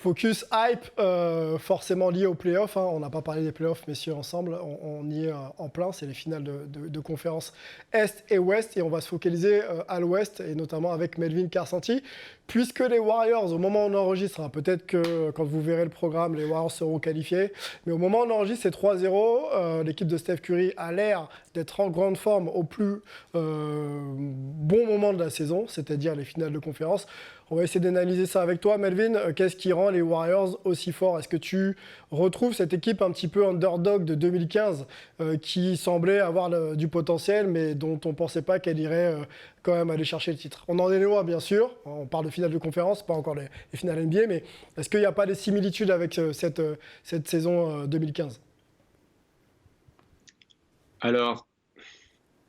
Focus hype, forcément lié aux playoffs. On n'a pas parlé des playoffs, messieurs, ensemble. On y est en plein. C'est les finales de conférences Est et Ouest. Et on va se focaliser à l'Ouest, et notamment avec Melvin Karsanti. Puisque les Warriors, au moment où on enregistre, peut-être que quand vous verrez le programme, les Warriors seront qualifiés. Mais au moment où on enregistre, c'est 3-0. L'équipe de Steph Curry a l'air d'être en grande forme au plus bon moment de la saison, c'est-à-dire les finales de conférence. On va essayer d'analyser ça avec toi, Melvin. Qu'est-ce qui rend les Warriors aussi forts? Est-ce que tu retrouves cette équipe un petit peu underdog de 2015 qui semblait avoir du potentiel, mais dont on ne pensait pas qu'elle irait quand même aller chercher le titre? On en est loin, bien sûr. On parle de finales de conférence, pas encore les finales NBA, mais est-ce qu'il n'y a pas des similitudes avec cette saison 2015? Alors,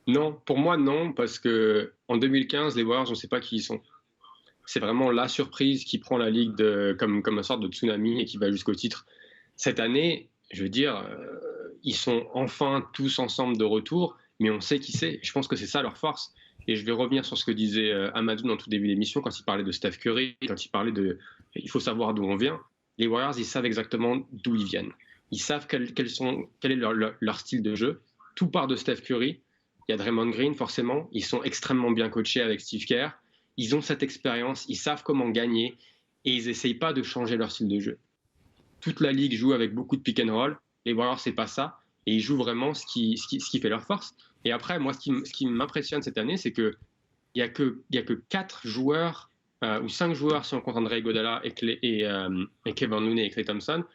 non, pour moi, non, parce qu'en 2015, les Warriors, on ne sait pas qui ils sont. C'est vraiment la surprise qui prend la ligue comme une sorte de tsunami et qui va jusqu'au titre. Cette année, je veux dire, ils sont enfin tous ensemble de retour, mais on sait qui c'est. Je pense que c'est ça leur force. Et je vais revenir sur ce que disait Amadou dans tout début d'émission, quand il parlait de Steph Curry, quand il parlait il faut savoir d'où on vient. Les Warriors, ils savent exactement d'où ils viennent. Ils savent quel est leur style de jeu. Tout part de Steph Curry. Il y a Draymond Green, forcément. Ils sont extrêmement bien coachés avec Steve Kerr. Ils ont cette expérience, ils savent comment gagner et ils n'essayent pas de changer leur style de jeu. Toute la ligue joue avec beaucoup de pick and roll. Les Warriors, c'est pas ça. Et ils jouent vraiment ce qui fait leur force. Et après, moi, ce qui m'impressionne cette année, c'est qu'il n'y a que 4 joueurs, ou 5 joueurs, si on compte André Iguodala et Kevin Looney et Klay Thompson,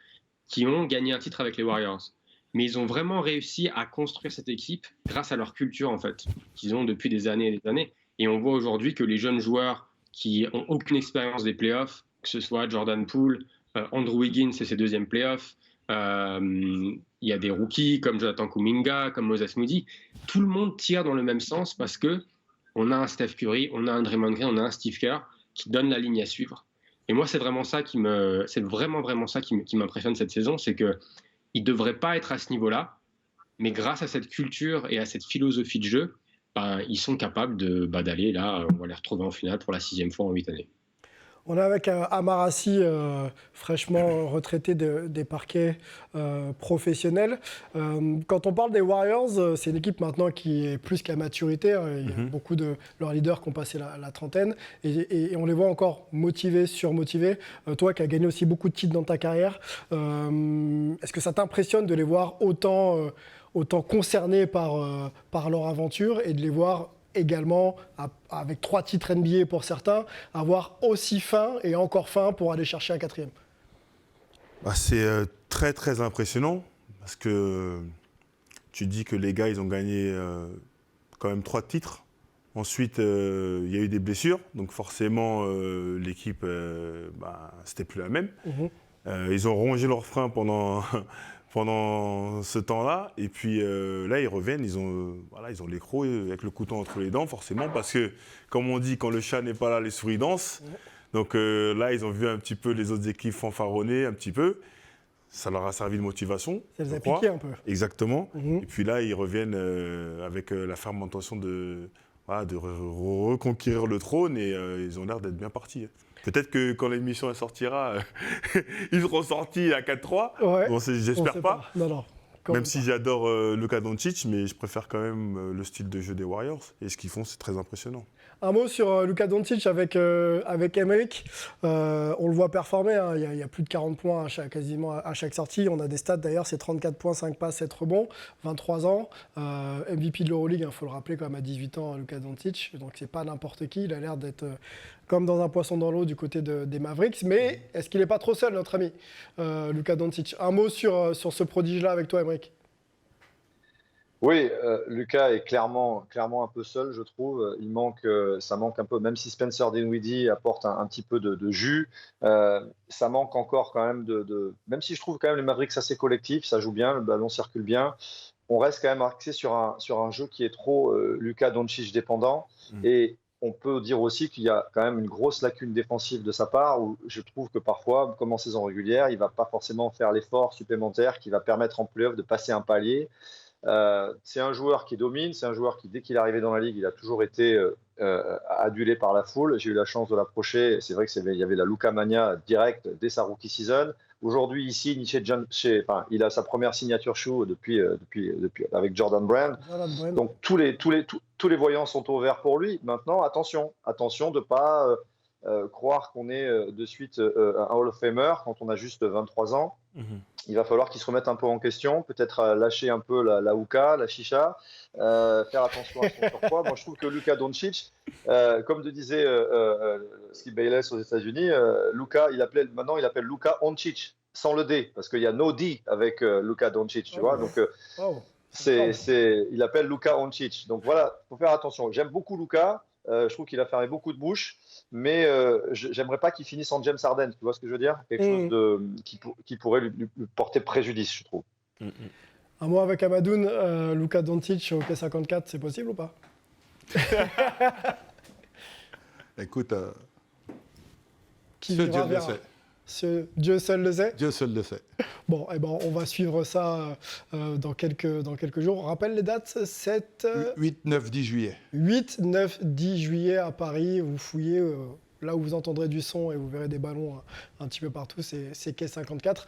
qui ont gagné un titre avec les Warriors. Mais ils ont vraiment réussi à construire cette équipe grâce à leur culture, en fait, qu'ils ont depuis des années et des années. Et on voit aujourd'hui que les jeunes joueurs qui n'ont aucune expérience des playoffs, que ce soit Jordan Poole, Andrew Wiggins et ses deuxièmes playoffs, il y a des rookies comme Jonathan Kuminga, comme Moses Moody, tout le monde tire dans le même sens parce qu'on a un Steph Curry, on a un Draymond Green, on a un Steve Kerr qui donne la ligne à suivre. Et moi, c'est vraiment ça c'est vraiment ça qui m'impressionne cette saison, c'est qu'ils ne devraient pas être à ce niveau-là, mais grâce à cette culture et à cette philosophie de jeu, ils sont capables d'aller là, on va les retrouver en finale pour la 6e fois en 8 années. On est avec Amarassi, fraîchement retraité des parquets professionnels. Quand on parle des Warriors, c'est une équipe maintenant qui est plus qu'à maturité. Il y a beaucoup de leurs leaders qui ont passé la trentaine et on les voit encore motivés, surmotivés. Toi qui as gagné aussi beaucoup de titres dans ta carrière, est-ce que ça t'impressionne de les voir autant concernés par leur aventure et de les voir également, avec 3 titres NBA pour certains, avoir aussi faim et encore faim pour aller chercher un 4e? C'est très très impressionnant parce que tu dis que les gars ils ont gagné quand même 3 titres. Ensuite il y a eu des blessures, donc forcément l'équipe c'était plus la même. Ils ont rongé leurs freins pendant ce temps-là, et puis là ils reviennent, ils ont les crocs avec le couteau entre les dents forcément, parce que comme on dit, quand le chat n'est pas là, les souris dansent. Donc là ils ont vu un petit peu les autres équipes fanfaronner un petit peu, ça leur a servi de motivation. Ça les a piqués un peu. Exactement. Et puis là ils reviennent avec la ferme intention de reconquérir le trône, et ils ont l'air d'être bien partis. Peut-être que quand l'émission sortira, ils seront sortis à 4-3. Ouais, bon, j'espère pas. Non, même si j'adore Luka Doncic, mais je préfère quand même le style de jeu des Warriors. Et ce qu'ils font, c'est très impressionnant. Un mot sur Luka Doncic avec Emerick. On le voit performer. Il y a plus de 40 points quasiment à chaque sortie. On a des stats d'ailleurs, c'est 34 points, 5 passes, 7 rebonds, 23 ans. MVP de l'Euroleague, il faut le rappeler, quand même à 18 ans, Luka Doncic. Donc c'est pas n'importe qui. Il a l'air d'être comme dans un poisson dans l'eau du côté des Mavericks. Mais est-ce qu'il n'est pas trop seul, notre ami Luka Doncic? Un mot sur ce prodige-là avec toi, Emerick. Oui, Luka est clairement un peu seul, je trouve. Ça manque un peu, même si Spencer Dinwiddie apporte un petit peu de jus, ça manque encore quand même même si je trouve quand même les Mavericks assez collectifs, ça joue bien, le ballon circule bien. On reste quand même axé sur un jeu qui est trop Luka Doncic dépendant. Et on peut dire aussi qu'il y a quand même une grosse lacune défensive de sa part, où je trouve que parfois, comme en saison régulière, il ne va pas forcément faire l'effort supplémentaire qui va permettre en play-off de passer un palier. C'est un joueur qui domine, c'est un joueur qui, dès qu'il est arrivé dans la ligue, il a toujours été adulé par la foule. J'ai eu la chance de l'approcher. C'est vrai qu'il y avait la Luka Mania directe dès sa rookie season. Aujourd'hui, il signe il a sa première signature shoe depuis avec Jordan Brand. Donc tous les voyants sont au vert pour lui. Maintenant, attention de ne pas croire qu'on est de suite un Hall of Famer quand on a juste 23 ans. Il va falloir qu'il se remette un peu en question, peut-être lâcher un peu la hookah, la chicha, faire attention à son surpoids. Moi, je trouve que Luka Doncic, comme le disait Skip Bayless aux États-Unis, maintenant il appelle Luka Doncic sans le D, parce qu'il y a no D avec Luka Doncic, tu vois. Donc il appelle Luka Doncic. Donc voilà, faut faire attention. J'aime beaucoup Luka. Je trouve qu'il a fermé beaucoup de bouches, mais j'aimerais pas qu'il finisse en James Harden, tu vois ce que je veux dire? Quelque chose qui pourrait lui porter préjudice, je trouve. Un mot avec Amadoun, Luka Doncic au P54, c'est possible ou pas? Écoute, Qui Dieu vivra le verra. sait. Dieu seul le sait. Dieu seul le sait. Bon, on va suivre ça dans quelques jours. On rappelle les dates, 7... 8, 9, 10 juillet. 8, 9, 10 juillet à Paris. Vous fouillez là où vous entendrez du son et vous verrez des ballons un petit peu partout. C'est Quai 54.